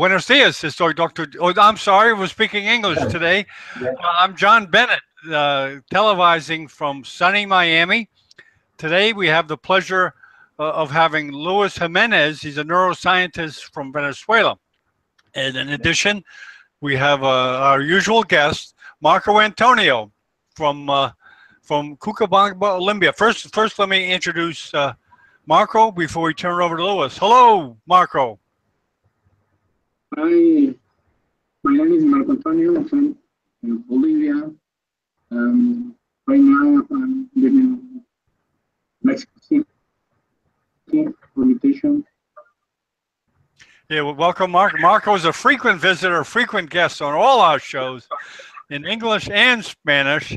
Buenos dias, estoy Doctor. Oh, I'm sorry, we're speaking English today. Yeah. I'm John Bennett, televising from sunny Miami. Today we have the pleasure of having Luis Jimenez. He's a neuroscientist from Venezuela. And in addition, we have our usual guest, Marco Antonio from Cucamonga, Olympia. First, let me introduce Marco before we turn it over to Luis. Hello, Marco. Hi, my name is Marco Antonio. I'm from Bolivia. Right now, I'm living in Mexico City for invitation. Yeah, well, welcome, Marco. Marco is a frequent visitor, frequent guest on all our shows in English and Spanish,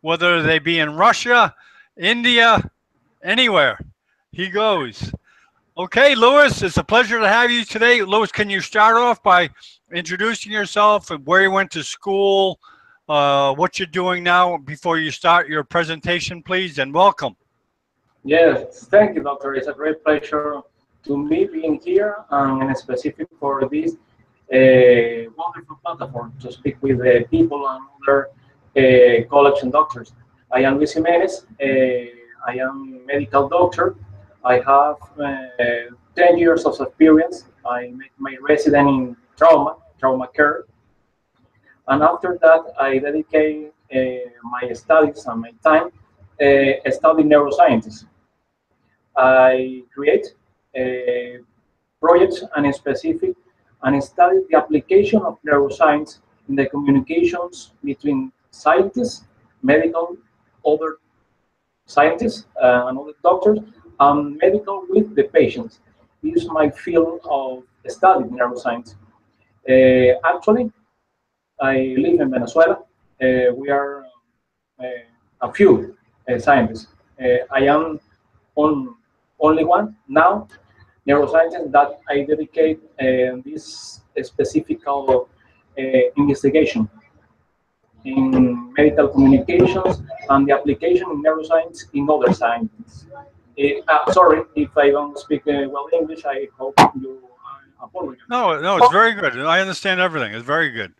whether they be in Russia, India, anywhere. He goes. Okay, Luis, it's a pleasure to have you today. Luis, can you start off by introducing yourself and where you went to school, what you're doing now before you start your presentation, please, and welcome. Yes, thank you, Doctor. It's a great pleasure to me being here and specific for this wonderful platform to speak with people and other colleagues and doctors. I am Luis Jimenez. I am a medical doctor. I have 10 years of experience. I made my resident in trauma care. And after that, I dedicate my studies and my time studying neuroscience. I create projects and specific and study the application of neuroscience in the communications between scientists, medical, other scientists, and other doctors, and medical with the patients. This is my field of study, neuroscience. Actually, I live in Venezuela. We are a few scientists. I am on only one now, neuroscientist, that I dedicate this specific investigation in medical communications and the application in neuroscience in other sciences. Sorry if I don't speak well English. I hope you apologize. No, it's very good. I understand everything. It's very good.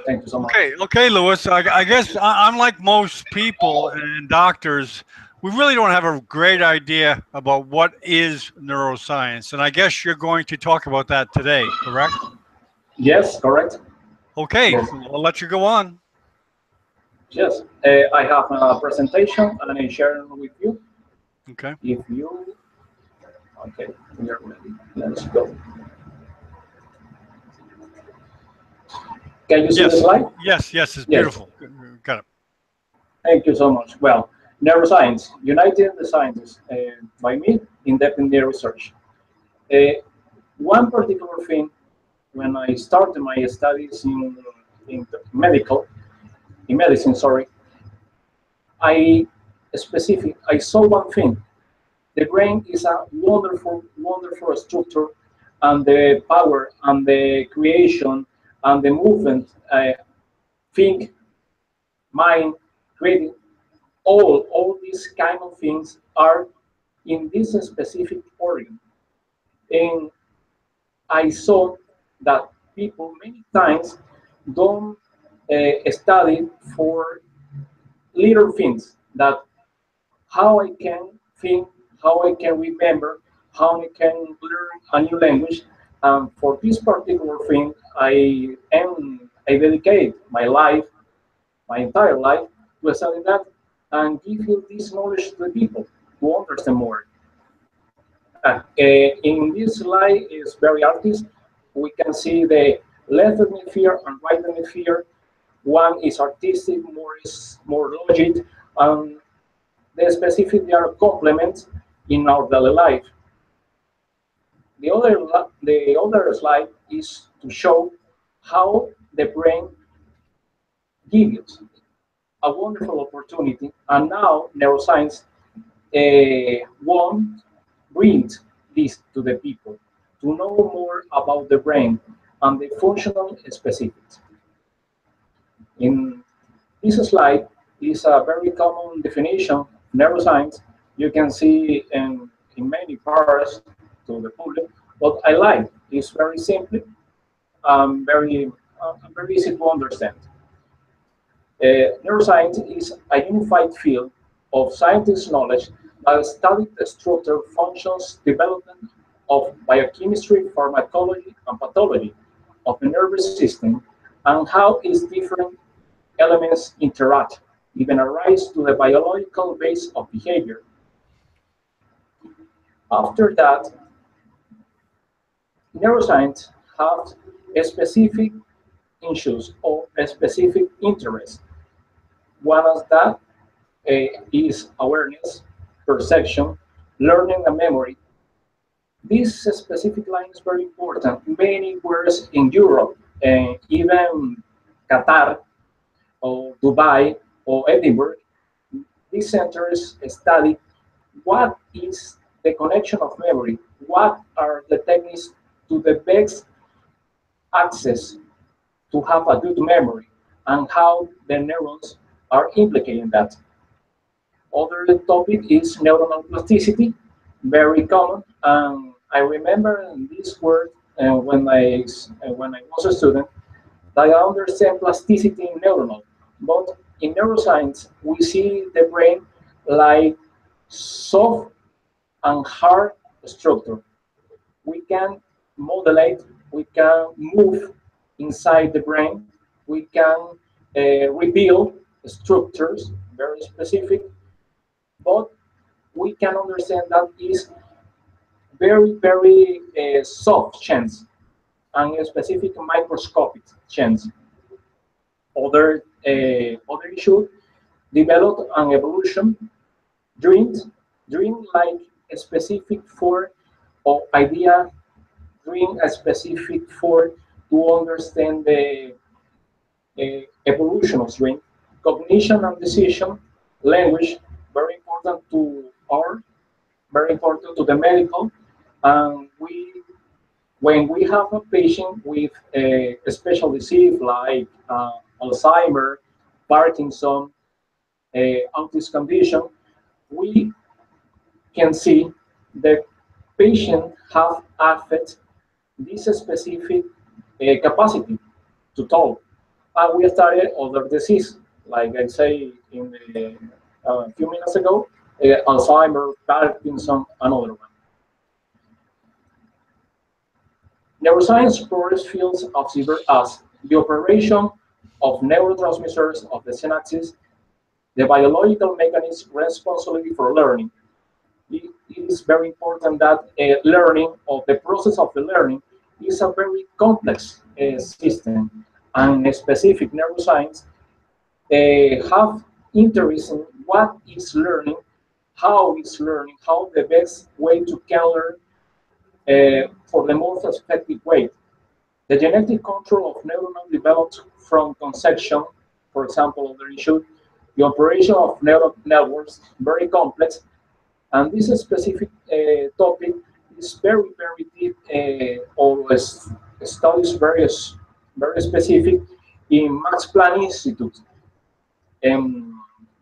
Thank you so much. Okay, Luis. I guess unlike most people and doctors, we really don't have a great idea about what is neuroscience, and I guess you're going to talk about that today, correct? Yes, correct. Okay, Yes. I'll let you go on. Yes, I have a presentation and I share it with you. Okay. If you, okay, we are ready. Let's go. Can you see the slide? Yes, it's Yes. beautiful. Got it. Thank you so much. Well, neuroscience, uniting the scientists by me, independent research. One particular thing, when I started my studies in medicine, sorry, I saw one thing. The brain is a wonderful, wonderful structure, and the power and the creation and the movement, think, mind, creating, all these kind of things are in this specific organ. And I saw that people many times don't study for little things, that how I can think, how I can remember, how I can learn a new language. For this particular thing, I dedicate my life, my entire life, to study that and give you this knowledge to the people to understand more. In this slide is very artist. We can see the left hemisphere and right hemisphere. One is artistic, more logic, and the specific they are complements in our daily life. The other slide is to show how the brain gives you a wonderful opportunity, and now neuroscience won't bring this to the people to know more about the brain and the functional specifics. In this slide is a very common definition of neuroscience. You can see in many parts to the public, What I like is very simple, very easy to understand. Neuroscience is a unified field of scientific knowledge that studies the structure, functions, development of biochemistry, pharmacology, and pathology of the nervous system, and how its different elements interact, giving a rise to the biological base of behavior. After that, neuroscience has a specific issues or a specific interest. One of that is awareness, perception, learning, and memory. This specific line is very important. Many words in Europe, and even Qatar or Dubai or Edinburgh, these centers study what is the connection of memory, what are the techniques to the best access to have a good memory, and how the neurons are implicated in that. Other topic is neuronal plasticity, very common. I remember this word when I was a student. That I understand plasticity in neuronal, but in neuroscience we see the brain like soft and hard structure. We can modulate, we can move inside the brain, we can reveal structures very specific, but we can understand that is very soft chance and a specific microscopic chance. Other issue develop an evolution dreams dream like a specific for or idea dream a specific for to understand the evolution of dream cognition and decision language very important to our very important to the medical and we when we have a patient with a special disease like Alzheimer, Parkinson, autism condition, we can see the patient have affect this specific capacity to talk. And we started other disease, like I say in a few minutes ago, Alzheimer, Parkinson, another one. Neuroscience explores fields of cyber as the operation of neurotransmitters of the synapses, the biological mechanism responsible for learning. It is very important that learning or the process of the learning is a very complex system and specific neuroscience have interest in what is learning, how the best way to can learn for the most effective way. The genetic control of neuronal developed from conception, for example, of the issue, the operation of neural networks, very complex, and this specific topic is very deep, always studies very specific in Max Planck Institute in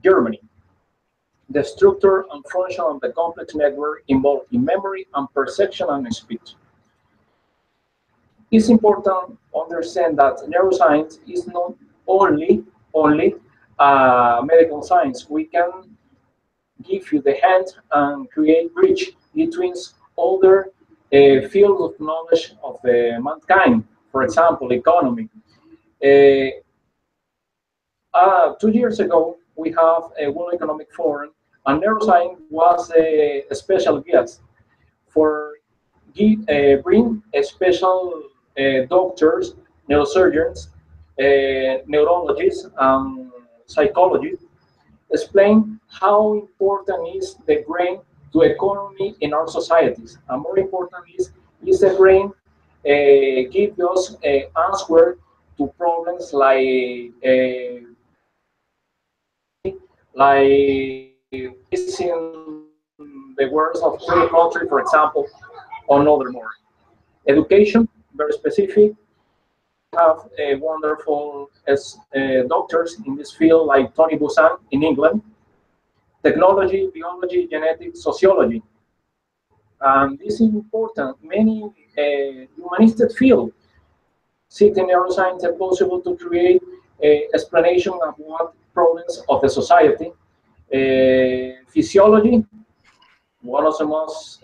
Germany. The structure and function of the complex network involved in memory and perception and speech. It's important to understand that neuroscience is not only medical science. We can give you the hand and create bridge between other fields of knowledge of mankind. For example, economy. 2 years ago, we have a World Economic Forum, and neuroscience was a special guest for bring a special doctors, neurosurgeons, neurologists, and psychologists explain how important is the brain to economy in our societies, and more important is the brain give us answer to problems like in the words of the country, for example, or another more. Education, very specific. Have a wonderful doctors in this field like Tony Busan in England. Technology, biology, genetics, sociology. And this is important. Many humanistic field. City neuroscience is possible to create explanation of what problems of the society. Physiology, one of the most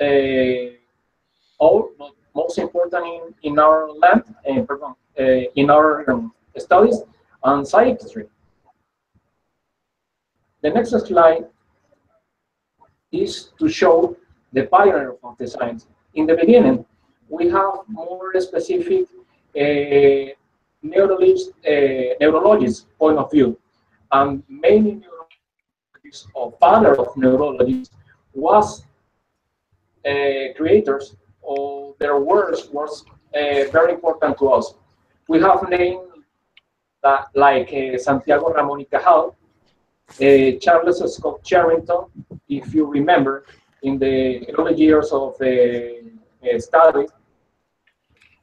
old, but most important in our land, in our studies, and psychiatry. The next slide is to show the pioneer of the science. In the beginning, we have more specific neurologist point of view, and many neurologists or father of neurologists was creators, or their works was very important to us. We have names that like Santiago Ramón y Cajal, Charles Scott Charrington, if you remember, in the early years of the study.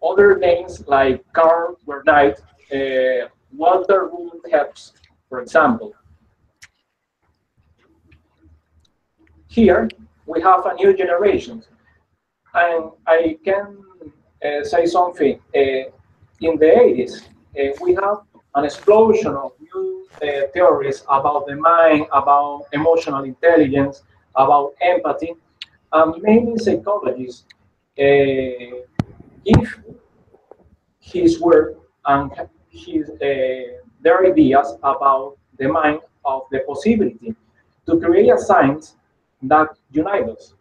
Other names like Carl Bernard, Walter Ruben Heps, for example. Here we have a new generation, and I can say something. In the 80s, we have an explosion of new theories about the mind, about emotional intelligence, about empathy, and many psychologists give his work and his, their ideas about the mind of the possibility to create a science that unites us,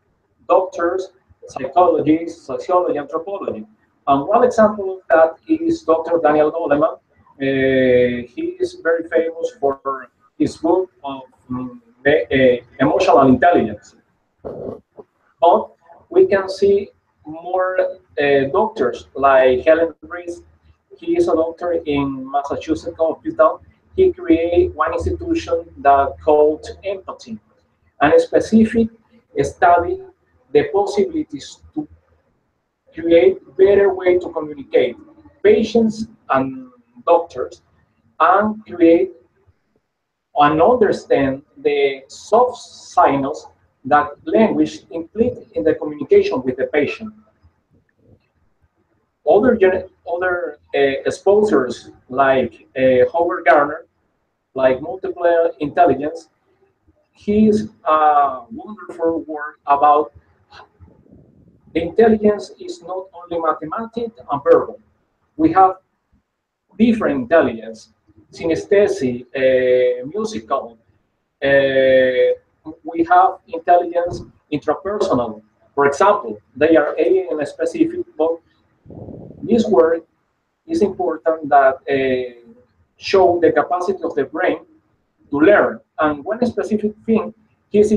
doctors, psychologists, sociology, anthropology. And one example of that is Dr. Daniel Goleman. He is very famous for his book of emotional intelligence. But we can see more doctors like Helen Reese. He is a doctor in Massachusetts Hospital. He created one institution that called empathy, and a specific study the possibilities to create better way to communicate patients and doctors, and create and understand the soft signals that language implies in the communication with the patient. Other exposures like Howard Gardner, like multiple intelligence, his wonderful work about the intelligence is not only mathematical and verbal. We have different intelligence, synesthetic, musical. We have intelligence intrapersonal. For example, they are alien specific, but this word is important that show the capacity of the brain to learn. And one specific thing, he is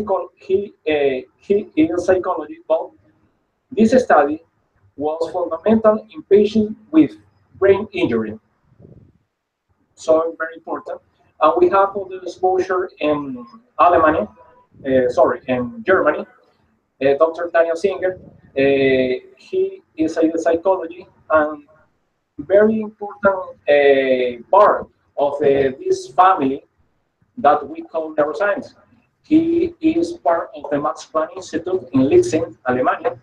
psychology, but this study was fundamental in patients with brain injury. So very important. And we have other exposure in Alemany, in Germany. Dr. Daniel Singer, he is a psychology and very important part of this family that we call neuroscience. He is part of the Max Planck Institute in Leipzig, Alemania,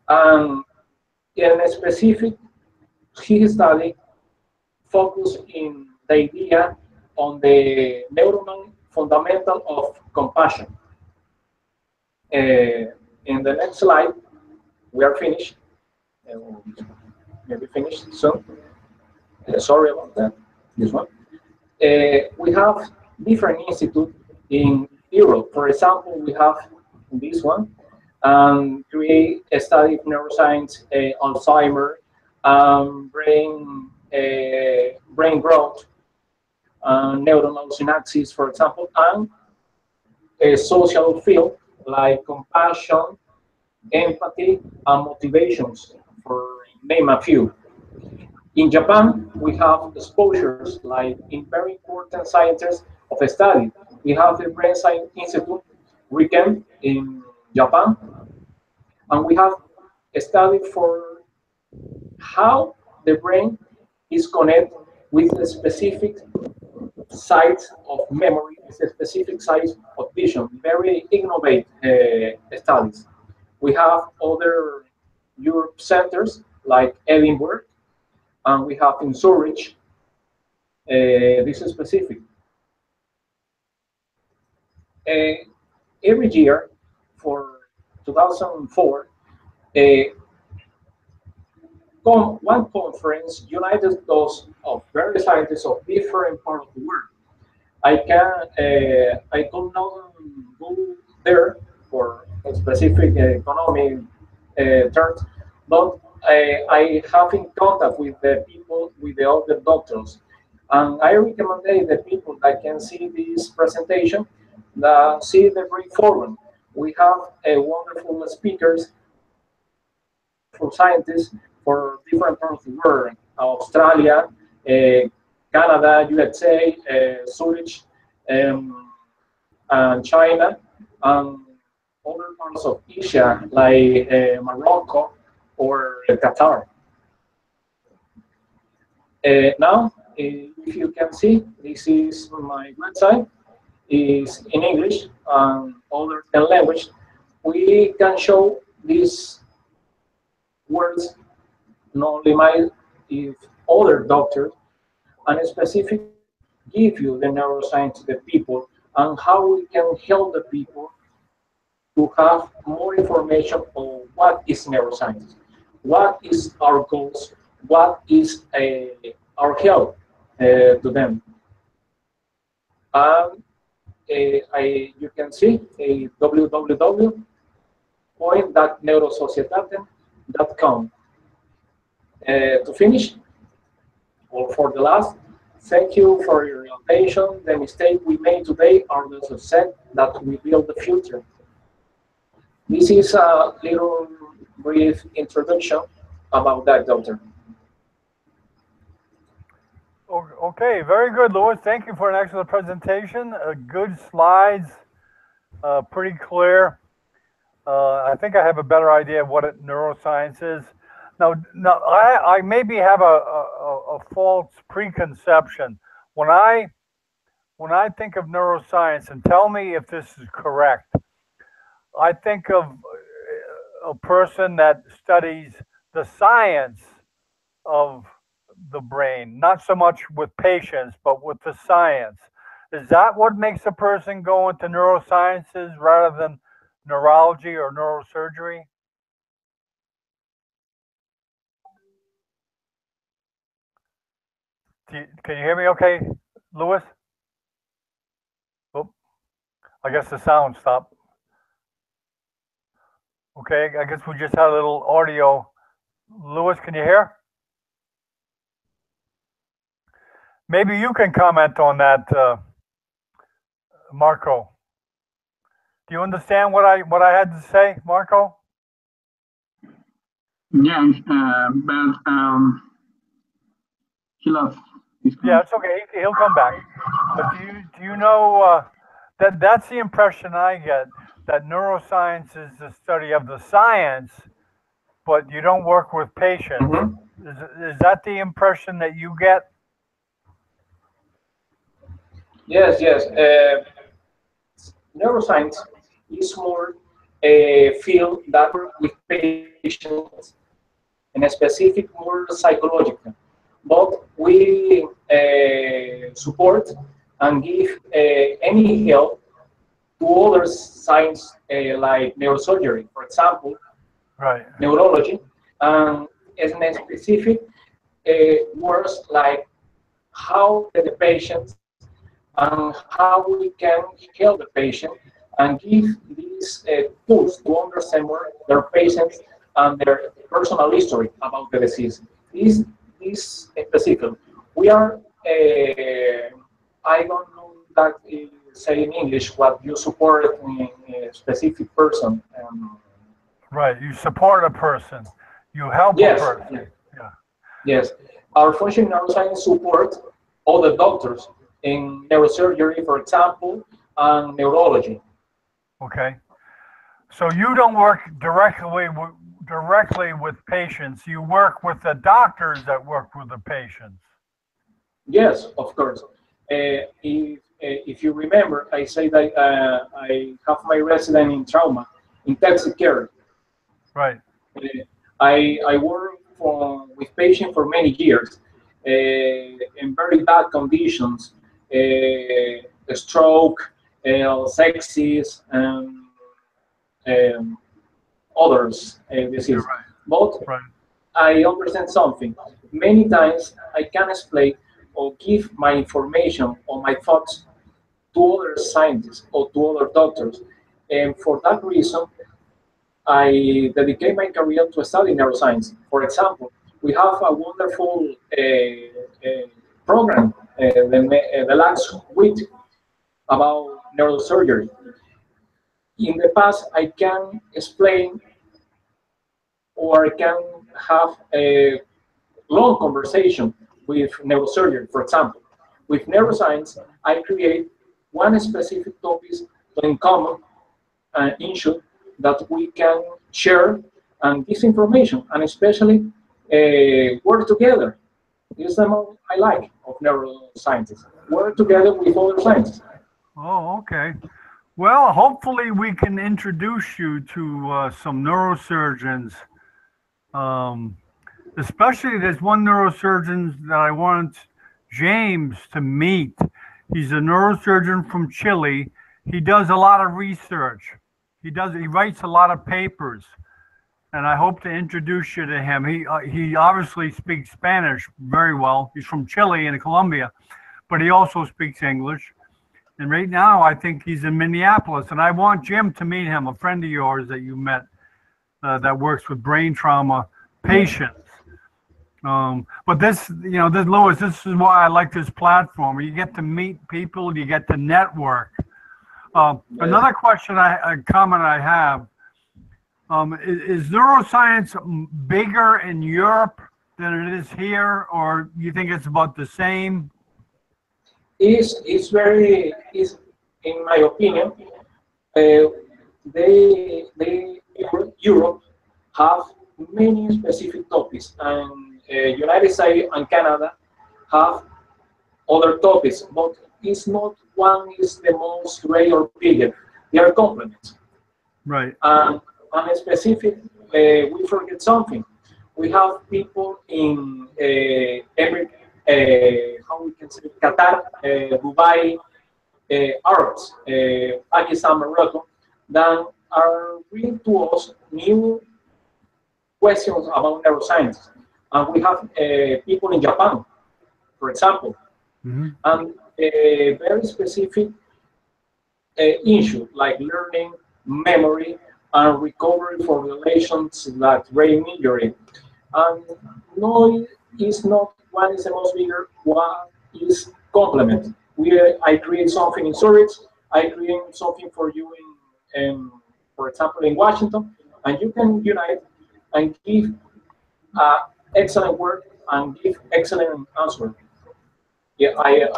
and in a specific, his study focused in the idea on the neuronal fundamental of compassion. In the next slide, we are finished. Maybe finished soon. Sorry about that. This one. We have different institutes in Europe. For example, we have this one, and create a study of neuroscience, Alzheimer, brain growth, neuronal synapses, for example, and a social field like compassion, empathy, and motivations, for name a few. In Japan, we have exposures like in very important scientists of a study. We have the Brain Science Institute, RIKEN, in Japan, and we have a study for how the brain is connected with a specific sites of memory, with a specific size of vision. Very innovative studies. We have other Europe centers like Edinburgh, and we have in Zurich. This is specific. Every year for 2004, one conference united those of various scientists of different parts of the world. I could not go there for a specific economic terms, but I have in contact with the people, with the other doctors, and I recommend the people that can see this presentation, that see the brief forum. We have wonderful speakers, wonderful scientists for different parts of the world, Australia, Canada, USA, Zurich, um, and China, and other parts of Asia like Morocco or Qatar. Now, if you can see, this is my website. Is in English and other 10 language. We can show these words not only my if other doctors and specific give you the neuroscience to the people and how we can help the people to have more information on what is neuroscience, what is our goals, what is our help to them. And you can see www.neurosocietatem.com. To finish, or for the last, thank you for your attention. The mistake we made today are the success that we build the future. This is a little brief introduction about that, doctor. Okay, very good, Louis. Thank you for an excellent presentation. Good slides, pretty clear. I think I have a better idea of what neuroscience is. Now, I maybe have a false preconception. When I think of neuroscience, and tell me if this is correct, I think of a person that studies the science of the brain, not so much with patients, but with the science. Is that what makes a person go into neurosciences rather than neurology or neurosurgery? Can you hear me okay, Louis? Oh, I guess the sound stopped. Okay, I guess we just had a little audio. Louis, can you hear? Maybe you can comment on that, Marco. Do you understand what I had to say, Marco? Yeah, but he left. Yeah, it's okay. He'll come back. But do you know that's the impression I get, that neuroscience is the study of the science, but you don't work with patients. Mm-hmm. Is that the impression that you get? Yes. Neuroscience is more a field that works with patients and a specific more psychological. But we support and give any help to other science like neurosurgery, for example, Right. neurology, and in a specific words like how the patient and how we can help the patient and give these tools to understand more their patients and their personal history about the disease. This specific. We are, I don't know that say in English what you support in a specific person. Right, you support a person, you help Yes, a person. Yeah. Yes. Our function in neuroscience support all the doctors in neurosurgery, for example, and neurology. Okay. So you don't work directly with patients. You work with the doctors that work with the patients. Yes, of course. If you remember, I say that I have my resident in trauma, intensive care. Right. I work with patients for many years in very bad conditions, stroke, sepsis, and others diseases. Right. But Right. I understand something. Many times I can explain or give my information or my thoughts to other scientists or to other doctors. And for that reason, I dedicate my career to study neuroscience. For example, we have a wonderful program the last week about neurosurgery. In the past, I can explain or I can have a long conversation with neurosurgery, for example. With neuroscience, I create one specific topic in common issue that we can share and this information, and especially work together. This is the most I like of neuroscientists. Work together with other scientists. Oh, okay. Well, hopefully we can introduce you to some neurosurgeons. Um, Especially there's one neurosurgeon that I want James to meet. He's a neurosurgeon from Chile. He does a lot of research. He writes a lot of papers, and I hope to introduce you to him. He obviously speaks Spanish very well. He's from Chile and Colombia, but he also speaks English. And right now, I think he's in Minneapolis, and I want Jim to meet him, a friend of yours that you met that works with brain trauma patients. But this, this Louis, this is why I like this platform. You get to meet people, you get to network. Another comment I have, is neuroscience bigger in Europe than it is here, or you think it's about the same? Is in my opinion, Europe have many specific topics, and United States and Canada have other topics, but it's not one is the most great or bigger. They are complements. Right. And specific, we forget something. We have people in every, how we can say, Qatar, Dubai, Arabs, Pakistan, Morocco, that are bringing to us new questions about neuroscience. And we have people in Japan, for example, and very specific issues like learning, memory, and recovery for relations like brain injury. And no, it's not one is the most bigger, one is complement. I create something in Zurich, I create something for you for example, in Washington, and you can unite and give excellent work and give excellent answer. Yeah, I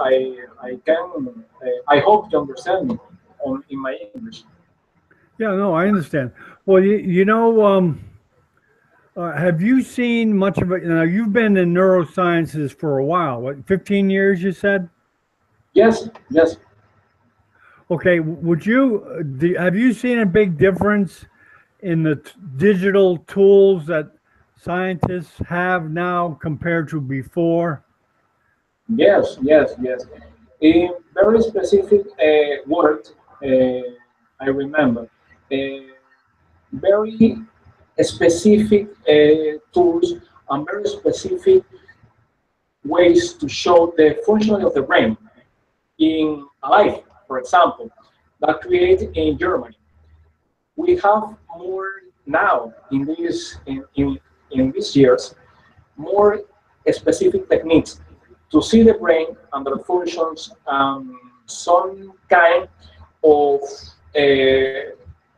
can. I hope you understand me in my English. Yeah, no, I understand. Well, have you seen much of it? Now, you've been in neurosciences for a while. What, 15 years, you said? Yes, yes. Okay, have you seen a big difference in the digital tools that scientists have now compared to before? Yes, yes, yes. In very specific word, I remember. Very specific tools and very specific ways to show the functioning of the brain in life, for example, that created in Germany. We have more now in these years more specific techniques to see the brain and the functions, some kind of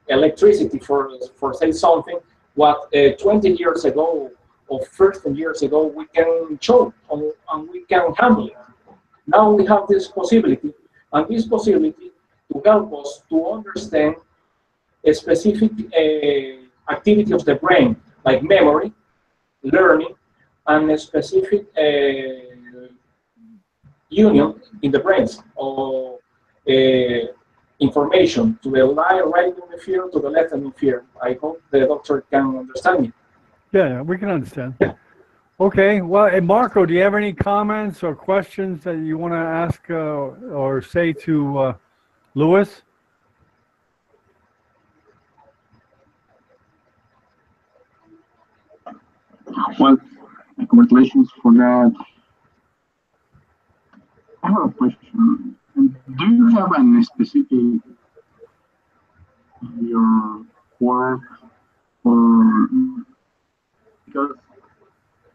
electricity for say something what 20 years ago or 15 years ago we can show and we can handle it. Now we have this possibility, and this possibility to help us to understand a specific activity of the brain, like memory, learning, and a specific union in the brains of information to the right hemisphere to the left hemisphere. I hope the doctor can understand me. Yeah, we can understand. Okay. Well, hey, Marco, do you have any comments or questions that you want to ask or say to Louis? Well, congratulations for that. I have a question. Do you have any specific your work or because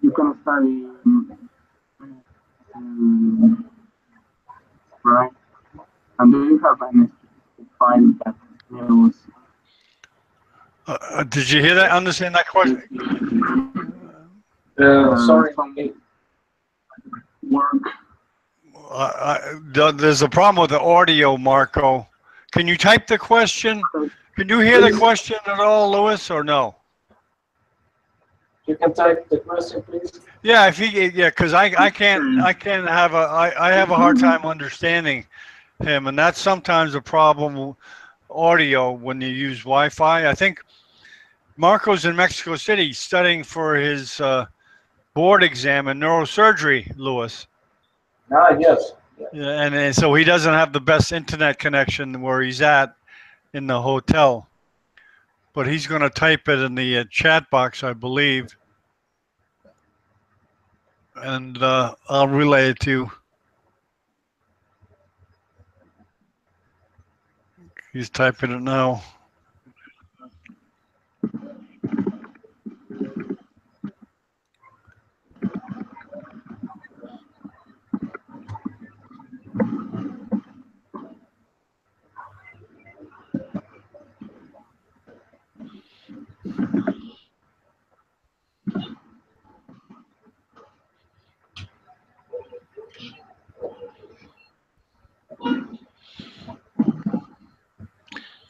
you can study right? And do you have any specific file that knows Did you hear that? Understand that question? Sorry. some work? There's a problem with the audio, Marco. Can you type the question? Can you hear the Please, question at all, Louis, or no? You can type the question, please. Yeah, if he, yeah, because I can't have I have a hard time understanding him, and that's sometimes a problem audio when you use Wi-Fi. I think Marco's in Mexico City studying for his board exam in neurosurgery, Louis. Ah, yes. Yeah, and so he doesn't have the best internet connection where he's at in the hotel. But he's going to type it in the chat box, I believe, and I'll relay it to you. He's typing it now.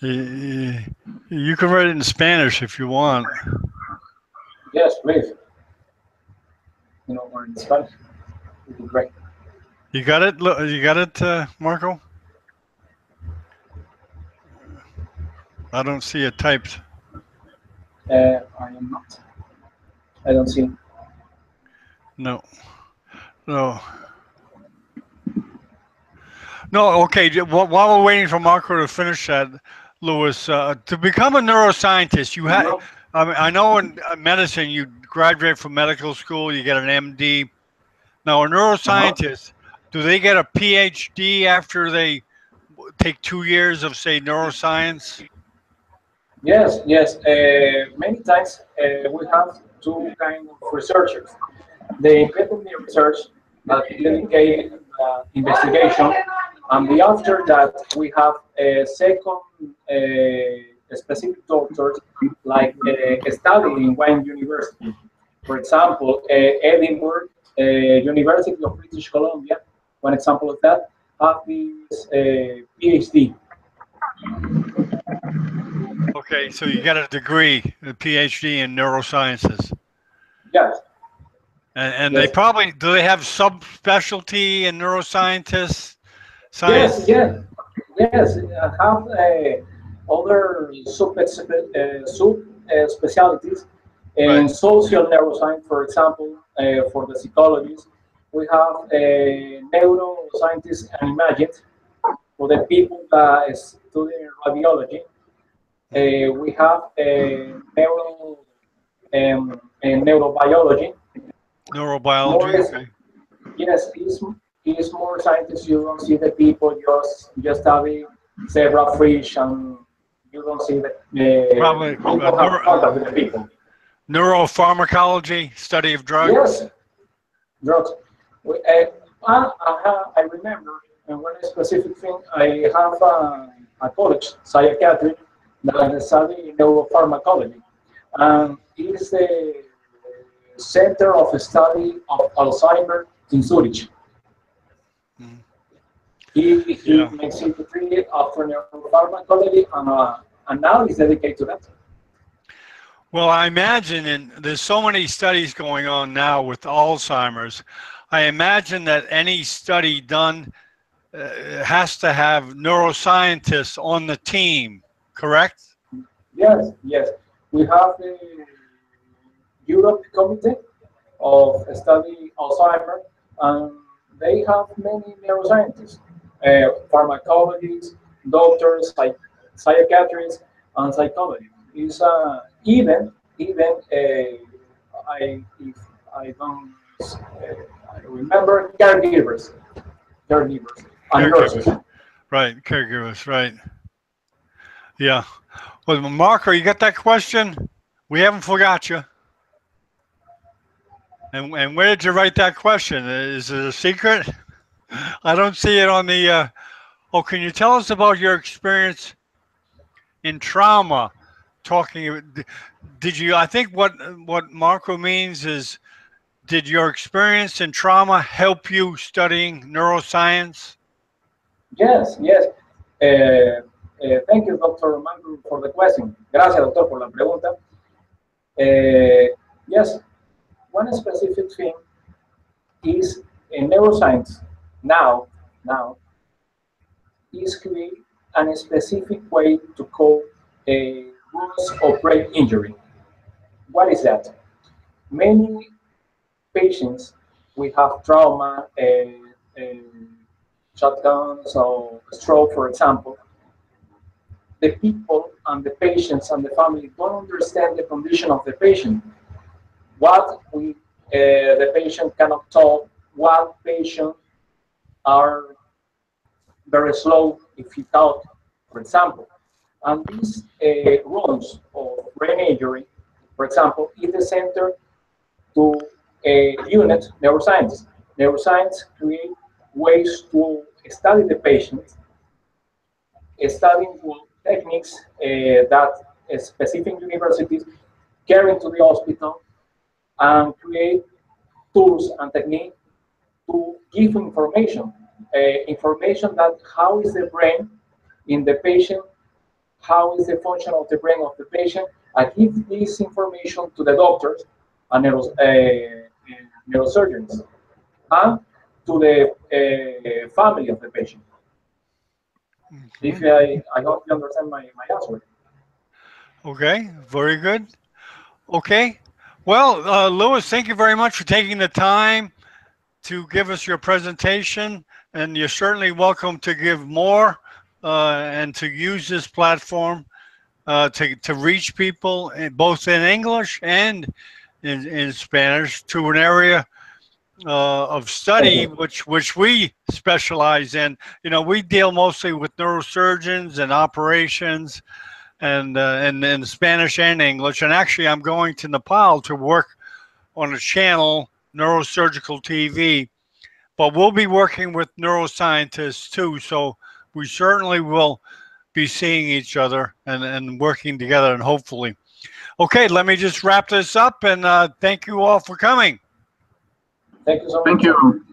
You can write it in Spanish if you want. Yes, please. Or in Spanish. Would be great. You got it? You got it, Marco? I don't see it typed. I am not. I don't see. No. No. No, okay. While we're waiting for Marco to finish that, Louis, to become a neuroscientist, you have. No. I mean, I know in medicine you graduate from medical school, you get an MD. Now, a Uh-huh. neuroscientist, do they get a PhD after they take 2 years of, say, neuroscience? Yes, yes. Many times we have two kind of researchers. The independent research that dedicate investigation, and the after that we have a second specific doctors like study in one university. For example, Edinburgh University of British Columbia, one example of that, have this PhD. Okay, so you got a degree, a PhD in neurosciences. Yes, And they yes, probably, do they have subspecialty in neuroscientists, yes, science? yes, yes. I have other sub specialties in Right. social neuroscience, for example, for the psychologists. We have neuroscientists and imaging for the people that study radiology. We have neurobiology. More Neurobiology, is okay. yes, is more scientists. You don't see the people just study several fish, and you don't see Probably you don't have contact with the people. neuropharmacology, study of drugs. Yes, drugs. We, I remember one specific thing. I have a college, psychiatry, that study neuropharmacology, and it is the Center of Study of Alzheimer in Zurich. Mhm. He Yeah. makes it degree after neuropharmacology, and now he's dedicated to that. Well, I imagine, and there's so many studies going on now with Alzheimer's. I imagine that any study done has to have neuroscientists on the team, correct? Yes, yes. We have the Europe Committee of study Alzheimer, and they have many neuroscientists, pharmacologists, doctors, psychiatrists, and psychologists. Is even if I don't I remember caregivers and nurses. Caregivers, right? Caregivers, right? Yeah. Well, Marco, you got that question? We haven't forgot you. And where did you write that question? Is it a secret? I don't see it on the. Oh, can you tell us about your experience in trauma? Talking, did you? I think what Marco means is, did your experience in trauma help you studying neuroscience? Yes, yes. Thank you, Dr. Mango, for the question. Gracias, doctor, por la pregunta. Yes, one specific thing is in neuroscience now is create a specific way to call a wounds or brain injury. What is that? Many patients we have trauma, shotguns or stroke, for example. The people and the patients and the family don't understand the condition of the patient. What the patient cannot talk. What patient are very slow if he talk, for example. And these wounds of brain injury, for example, is the center to a unit neuroscience. Neuroscience create ways to study the patient, studying techniques that specific universities carry to the hospital and create tools and techniques to give information that how is the brain in the patient, how is the function of the brain of the patient, and give this information to the doctors and neurosurgeons and to the family of the patient. If I hope you understand my answer. Okay, very good. Okay. Well, Louis, thank you very much for taking the time to give us your presentation, and you're certainly welcome to give more and to use this platform to reach people both in English and in Spanish to an area of Thank study you. which we specialize in. You know, we deal mostly with neurosurgeons and operations and in Spanish and English. And actually, I'm going to Nepal to work on a channel, Neurosurgical TV. But we'll be working with neuroscientists too. So we certainly will be seeing each other and working together, and hopefully. Okay, let me just wrap this up, and thank you all for coming. Thank you so Thank much. you.